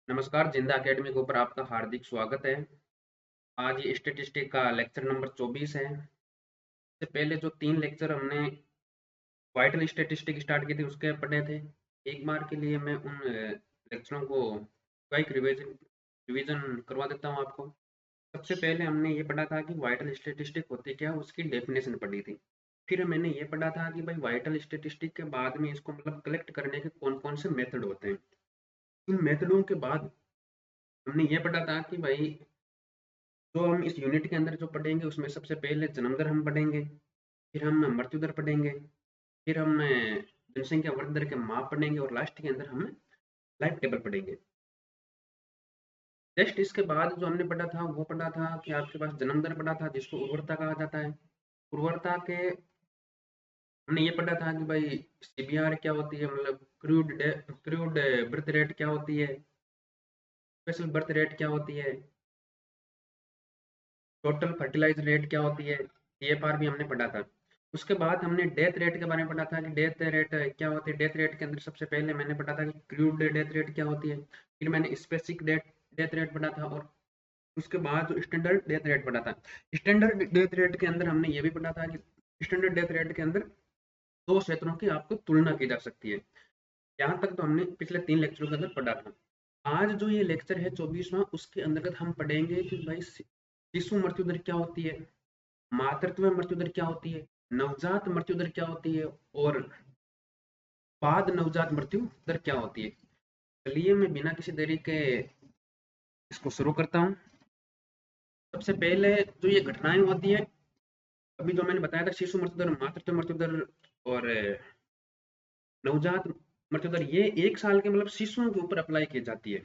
नमस्कार, जिंदा एकेडमी के ऊपर आपका हार्दिक स्वागत है। आज ये स्टैटिस्टिक का लेक्चर नंबर 24 है। इससे पहले जो 3 लेक्चर हमने वाइटल स्टैटिस्टिक स्टार्ट की थी उसके पढ़े थे। एक बार के लिए मैं उन लेक्चरों को क्विक रिवीजन रिवीजन करवा देता हूँ आपको। सबसे पहले हमने ये पढ़ा था कि वाइटल स्टैटिस्टिक होती क्या है, उसकी डेफिनेशन पढ़ी थी। फिर मैंने ये पढ़ा था कि भाई वाइटल स्टैटिस्टिक के बाद में इसको मतलब कलेक्ट करने के कौन-कौन से मेथड होते हैं। इन मेथडों के बाद हमने ये पढ़ा था कि भाई जो हम इस यूनिट के अंदर जो पढ़ेंगे उसमें सबसे पहले जन्म दर हम पढ़ेंगे, फिर हम मृत्यु दर पढ़ेंगे, फिर हम जनसंख्या वृद्धि दर के माप पढ़ेंगे और लास्ट के अंदर हम लाइफ टेबल पढ़ेंगे। जस्ट इसके बाद जो हमने पढ़ा था वो पढ़ा था कि आपके पास जन्म दर पढ़ा था जिसको उर्वरता कहा जाता है। उर्वरता के हमने ये पढ़ा था कि भाई सीबीआर क्या होती है, मतलब क्रूड बर्थ रेट क्या होती है, स्पेशल बर्थ रेट क्या होती है, टोटल फर्टिलाइज रेट क्या होती है, सीएफआर भी हमने पढ़ा था। उसके बाद हमने डेथ रेट के बारे में पढ़ा था कि डेथ रेट क्या होती है। डेथ रेट के अंदर सबसे पहले मैंने पढ़ा था कि क्रूड डेथ रेट क्या होती है, फिर मैंने स्पेसिफिक डेथ डेथ रेट पढ़ा था और उसके बाद जो स्टैंडर्ड डेथ रेट पढ़ा था। स्टैंडर्ड डेथ रेट के अंदर हमने ये भी पढ़ा था कि स्टैंडर्ड डेथ रेट के अंदर दो क्षेत्रों की आपको तुलना की जा सकती है। यहाँ तक तो हमने पिछले 3 लेक्चरों के अंदर पढ़ा था। आज जो ये लेक्चर है 24वां, उसके अंतर्गत हम पढ़ेंगे कि भाई शिशु मृत्यु दर क्या होती है, मातृत्व मृत्यु दर क्या होती है, नवजात मृत्यु दर क्या होती है और बाद नवजात मृत्यु दर क्या होती है। चलिए मैं बिना किसी देरी के इसको शुरू करता हूँ। सबसे पहले जो ये घटनाएं होती है, अभी जो मैंने बताया था शिशु मृत्यु दर, मातृत्व मृत्यु दर और नवजात मृत्यु दर, ये 1 साल के मतलब शिशुओं के ऊपर अप्लाई की जाती है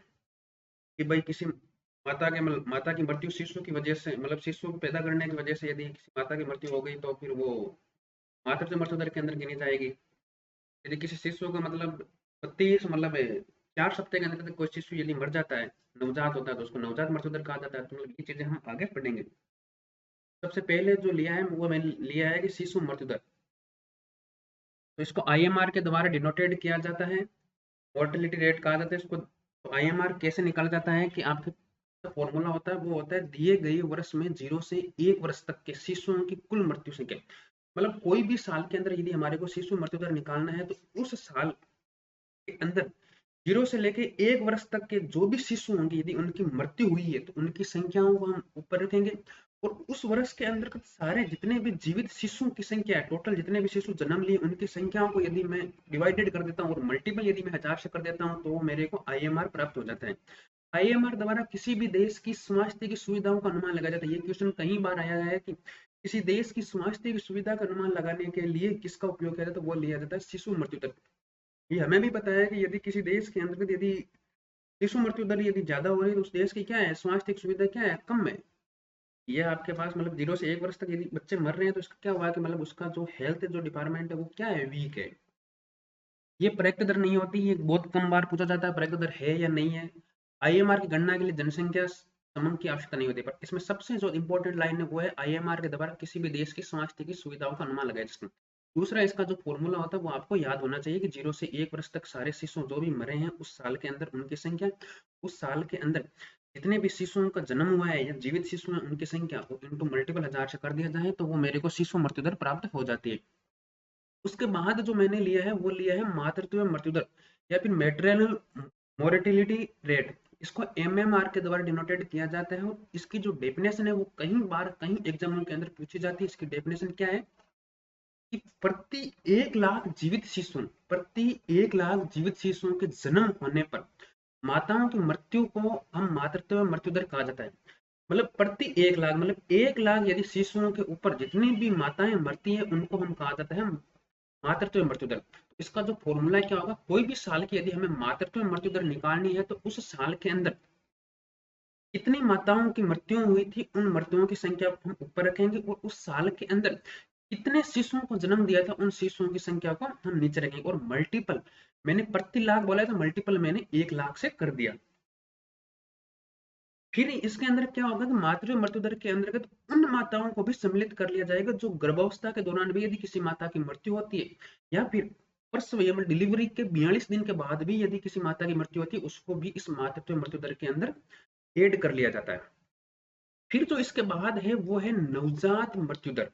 कि भाई किसी माता की मृत्यु शिशु की वजह से, मतलब शिशु को पैदा करने की वजह से यदि किसी माता की मृत्यु हो गई तो फिर वो मातृत्व मृत्यु दर के अंदर गिनी जाएगी। यदि किसी शिशु का मतलब 32 मतलब 4 सप्ताह के अंदर कोई शिशु यदि मर जाता है, नवजात होता है, तो उसको नवजात मृत्यु दर कहा जाता है। तो मतलब ये चीजें हम आगे पढ़ेंगे। सबसे पहले जो लिया है वो मैंने लिया है कि शिशु मृत्यु दर, तो इसको आईएमआर के द्वारा डिनोटेड किया जाता है। मोर्टेलिटी रेट कहा जाता है इसको। तो आईएमआर कैसे निकाला जाता है कि आपके फॉर्मूला होता है, वो होता है दिए गए वर्ष में 0 से 1 वर्ष तक के शिशुओं की कुल मृत्यु संख्या। मतलब कोई भी साल के अंदर यदि हमारे को शिशु मृत्यु दर निकालना है तो उस साल के अंदर 0 से लेके 1 वर्ष तक के जो भी शिशु होंगे, यदि उनकी मृत्यु हुई है तो उनकी संख्याओं को हम ऊपर रखेंगे। और उस वर्ष के अंदर सारे जितने भी जीवित शिशुओं की संख्या है, टोटल जितने भी शिशु जन्म लिए उनकी संख्याओं को यदि मैं डिवाइडेड कर देता हूँ और मल्टीपल यदि मैं 1000 से कर देता हूँ तो मेरे को आईएमआर प्राप्त हो जाता है। आईएमआर द्वारा किसी भी देश की स्वास्थ्य की सुविधाओं का अनुमान लगाया जाता है। ये क्वेश्चन कई बार आया है कि किसी देश की स्वास्थ्य की सुविधा का अनुमान लगाने के लिए किसका उपयोग किया जाता है, तो वो लिया जाता है शिशु मृत्यु दर। ये हमें भी पता है कि यदि किसी देश के अंतर्गत यदि शिशु मृत्यु दर यदि ज्यादा हो रही है तो उस देश की क्या है, स्वास्थ्य सुविधा क्या है, कम है। ये आपके पास मतलब 0 से 1 वर्ष तक यदि बच्चे मर रहे हैं तो इसका क्या हुआ कि मतलब उसका जो हेल्थ जो डिपार्टमेंट है वो क्या है, वीक है। ये पर्याप्त दर नहीं होती। ये बहुत कम बार पूछा जाता है पर्याप्त दर है या नहीं है। आईएमआर की गणना के लिए जनसंख्या समूह की आवश्यकता नहीं होती, पर इसमें सबसे जो इंपॉर्टेंट लाइन है वो है आईएमआर के द्वारा किसी भी देश की स्वास्थ्य की सुविधाओं का अनुमान लगाया जिसमें। दूसरा इसका जो फॉर्मूला होता है वो आपको याद होना चाहिए कि 0 से 1 वर्ष तक सारे शिशु जो भी मरे हैं उस साल के अंदर उनकी संख्या, उस साल के अंदर जितने भी शिशुओं का जन्म हुआ है या जीवित शिशु हैं उनकी संख्या को इंटू मल्टीपल 1000 से कर दिया जाए तो वो मेरे को शिशु मृत्यु दर प्राप्त हो जाती है। उसके बाद जो मैंने लिया है वो लिया है मातृत्व मृत्यु दर या फिर मैटरनल मोर्टेलिटी रेट। इसको एमएमआर के द्वारा डिनोटेड किया जाता है और इसकी जो डेफिनेशन है वो कई बार कई एग्जामों के अंदर पूछी जाती है। इसकी डेफिनेशन क्या है कि प्रति 1 लाख जीवित शिशु, प्रति 1 लाख जीवित शिशुओं के जन्म होने पर माताओं की मृत्यु को हम मातृत्व मृत्यु दर कहा जाता है। मतलब प्रति 1 लाख, मतलब 1 लाख यदि शिशुओं के ऊपर जितनी भी माताएं मरती है उनको हम कहा जाता है मातृत्व मृत्यु दर। तो इसका जो फॉर्मूला क्या होगा, कोई भी साल की यदि हमें मातृत्व मृत्यु दर निकालनी है तो उस साल के अंदर कितनी माताओं की मृत्यु हुई थी उन मृत्युओं की संख्या को हम ऊपर रखेंगे और उस साल के अंदर कितने शिशुओं को जन्म दिया था उन शिशुओं की संख्या को हम नीचे रखेंगे और मल्टीपल, मैंने प्रति लाख बोला था, मल्टीपल मैंने 1 लाख से कर दिया। फिर इसके अंदर क्या होगा कि मातृ मृत्यु दर के अंतर्गत उन माताओं को भी सम्मिलित कर लिया जाएगा जो गर्भावस्था के दौरान भी यदि किसी माता की मृत्यु होती है या फिर प्रसव एवं डिलीवरी के 42 दिन के बाद भी यदि किसी माता की मृत्यु होती है, उसको भी इस मातृत्व मृत्यु दर के अंदर ऐड कर लिया जाता है। फिर जो इसके बाद है वो है नवजात मृत्यु दर।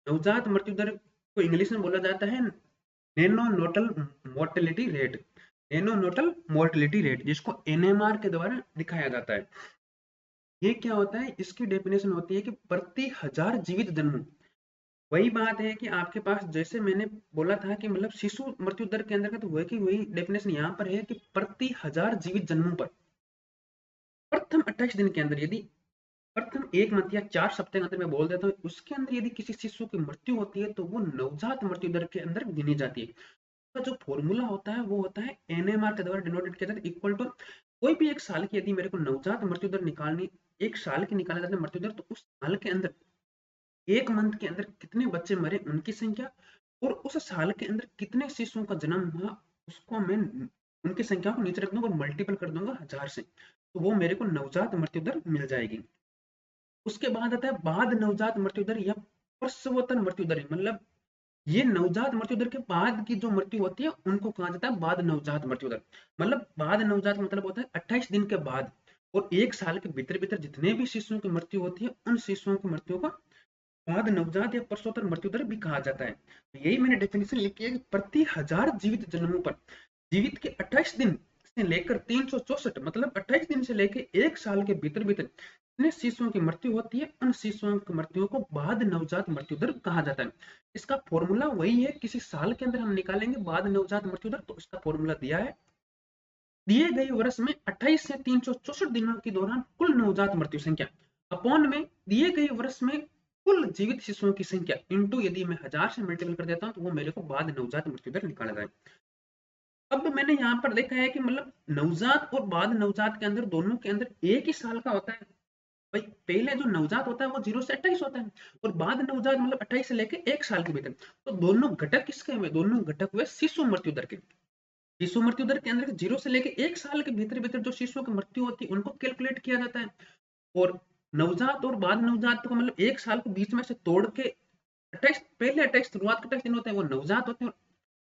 नवजात मृत्यु दर को इंग्लिश में बोला जाता है नेनोनोटल मोर्टेलिटी रेट। नेनोनोटल मोर्टेलिटी रेट, जिसको एनएमआर के द्वारा दिखाया जाता है। ये क्या होता है, इसकी डेफिनेशन होती है कि प्रति 1000 जीवित जन्म। वही बात है कि आपके पास जैसे मैंने बोला था कि मतलब शिशु मृत्यु दर के अंदर का, तो वही डेफिनेशन यहाँ पर है कि प्रति 1000 जीवित जन्मों पर प्रथम 28 दिन के अंदर, यदि प्रथम 1 मंथ या 4 सप्ताह के अंदर मैं बोल देता हूँ, उसके अंदर यदि किसी शिशु की मृत्यु होती है तो वो नवजात मृत्यु दर के अंदर गिनी जाती है। तो जो फॉर्मूला होता है वो होता है एनएमआर के द्वारा डिनोटेड किया जाता है, इक्वल टू कोई भी एक साल की, यदि मेरे को नवजात मृत्यु दर निकालनी, एक साल की निकाला जाता है मृत्यु दर, तो उस साल के अंदर 1 मंथ के अंदर कितने बच्चे मरे उनकी संख्या, और उस साल के अंदर कितने शिशुओं का जन्म हुआ, उसको मैं उनकी संख्या को नीचे रख दूंगा और मल्टीपल कर दूंगा 1000 से, तो वो मेरे को नवजात मृत्यु दर मिल जाएगी। उसके बाद आता है बाद नवजात मृत्यु दर या प्रसवोत्तर मृत्यु दर, मतलब ये नवजात मृत्यु दर के बाद की जो मृत्यु होती है उनको कहा जाता है बाद नवजात मृत्यु दर। मतलब बाद नवजात मतलब होता है 28 दिन के बाद और 1 साल के भीतर भीतर जितने भी शिशुओं की मृत्यु होती है, उन शिशुओं की मृत्यु को बाद नवजात या प्रसवोत्तर मृत्यु दर भी कहा जाता है। तो यही मैंने डेफिनेशन लिखी है कि प्रति 1000 जीवित जन्मों पर जीवित के 28 दिन से लेकर 364, मतलब 28 दिन से लेकर 1 साल के भीतर भीतर जितने शिशुओं की मृत्यु होती है, उन शिशुओं की मृत्यु को बाद नवजात मृत्यु दर कहा जाता है। इसका फॉर्मूला वही है, किसी साल के अंदर हम निकालेंगे बाद नवजात मृत्यु दर, तो इसका फॉर्मूला दिया है दिए गए वर्ष में 28 से 364 दिनों के दौरान कुल नवजात मृत्यु संख्या अपॉन में दिए गए वर्ष में कुल जीवित शिशुओं की संख्या इंटू, यदि मैं 1000 से मल्टीपल कर देता हूं तो वो मेरे को बाद नवजात मृत्यु दर निकाला जाए। अब मैंने यहाँ पर देखा है कि मतलब नवजात और बाद नवजात के अंदर दोनों के अंदर एक ही साल का होता है। भाई पहले जो नवजात होता है वो 0 से 28 होता है, और बाद नवजात मतलब 28 से लेके 1 साल के भीतर। तो दोनों घटक किसके हुए, दोनों घटक हुए शिशु मृत्यु दर के। शिशु मृत्यु दर के अंदर 0 से लेके 1 साल के भीतर भीतर जो शिशुओं की मृत्यु होती है उनको कैलकुलेट किया जाता है, और नवजात और बाद नवजात को मतलब 1 साल को बीच में से तोड़ के 28, पहले 28 शुरुआत के 28 दिन होते हैं वो नवजात होते हैं, और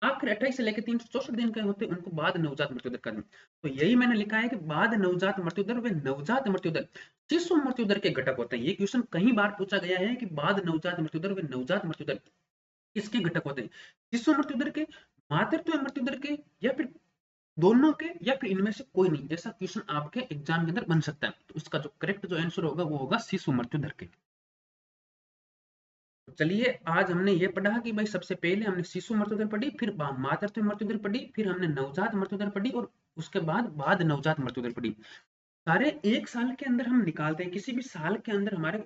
आखिर 28 से लेकर 364 दिन के होते हैं उनको बाद नवजात मृत्यु दर कहते हैं। तो यही मैंने लिखा है कि बाद नवजात मृत्यु दर व नवजात मृत्यु दर शिशु मृत्यु दर के घटक होते हैं। ये क्वेश्चन कई बार पूछा गया है कि बाद नवजात मृत्यु दर व नवजात मृत्यु दर किसके घटक होते हैं, शिशु मृत्यु दर के, मातृत्व मृत्यु दर के, या फिर दोनों के, या फिर इनमें से कोई नहीं। जैसा क्वेश्चन आपके एग्जाम के अंदर बन सकता है, तो उसका जो करेक्ट जो आंसर होगा वो होगा शिशु मृत्यु दर के। तो चलिए आज हमने ये पढ़ा कि भाई सबसे पहले हमने शिशु मृत्यु दर पढ़ी, फिर मातृत्व मृत्यु दर पढ़ी, फिर हमने नवजात मृत्यु दर पढ़ी, और उसके बाद नवजात मृत्यु दर पढ़ी। सारे एक साल के अंदर हम निकालते हैं, किसी भी साल के अंदर हमारे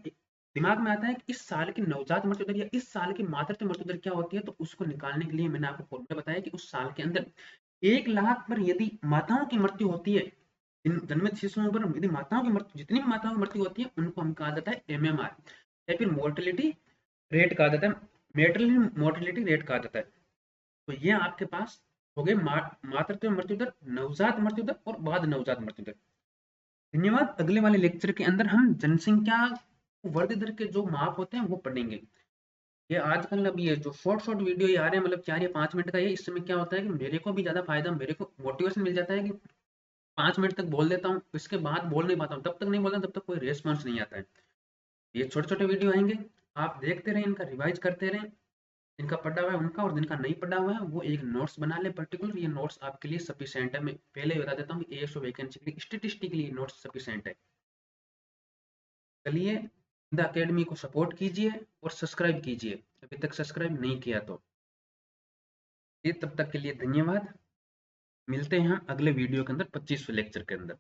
दिमाग में आता है कि इस साल की नवजात मृत्यु दर या इस साल की मातृत्व मृत्यु दर क्या होती है, तो उसको निकालने के लिए मैंने आपको फॉर्मूला बताया कि उस साल के अंदर 1 लाख पर यदि माताओं की मृत्यु होती है, जन्मित शिशुओं पर यदि माताओं की मृत्यु, जितनी भी माताओं की मृत्यु होती है उनको हम कहा जाता है एमएमआर, या फिर मोर्टेलिटी रेट कहा जाता है, मेटरनल मोर्टेलिटी रेट कहा जाता है। तो ये आपके पास हो गए मातृत्व मृत्यु दर, नवजात मृत्यु दर और बाद नवजात मृत्यु दर। धन्यवाद। अगले वाले लेक्चर के अंदर हम जनसंख्या वृद्धि दर के जो माप होते हैं वो पढ़ेंगे। ये आजकल अब ये जो शॉर्ट शॉर्ट वीडियो ये आ रहे हैं, मतलब 4 या 5 मिनट का, ये इसमें क्या होता है कि मेरे को भी ज्यादा फायदा, मेरे को मोटिवेशन मिल जाता है कि 5 मिनट तक बोल देता हूँ, इसके बाद बोल नहीं पाता हूँ, तब तक नहीं बोलता, तब तक कोई रेस्पॉन्स नहीं आता है। ये छोटे छोटे वीडियो आएंगे, आप देखते रहें, इनका रिवाइज करते रहें, जिनका पढ़ा हुआ है उनका, और जिनका नहीं पढ़ा हुआ है वो एक नोट्स बना ले पर्टिकुलर। ये नोट्स आपके लिए सफिशिएंट है। मैं पहले ही बता देता हूँ कि एएसओ वैकेंसी के लिए स्टैटिस्टिकली नोट्स सफिशिएंट है। चलिए द अकेडमी को सपोर्ट कीजिए और सब्सक्राइब कीजिए अभी तक सब्सक्राइब नहीं किया तो। ये तब तक के लिए धन्यवाद। मिलते हैं हम अगले वीडियो के अंदर 25वें लेक्चर के अंदर।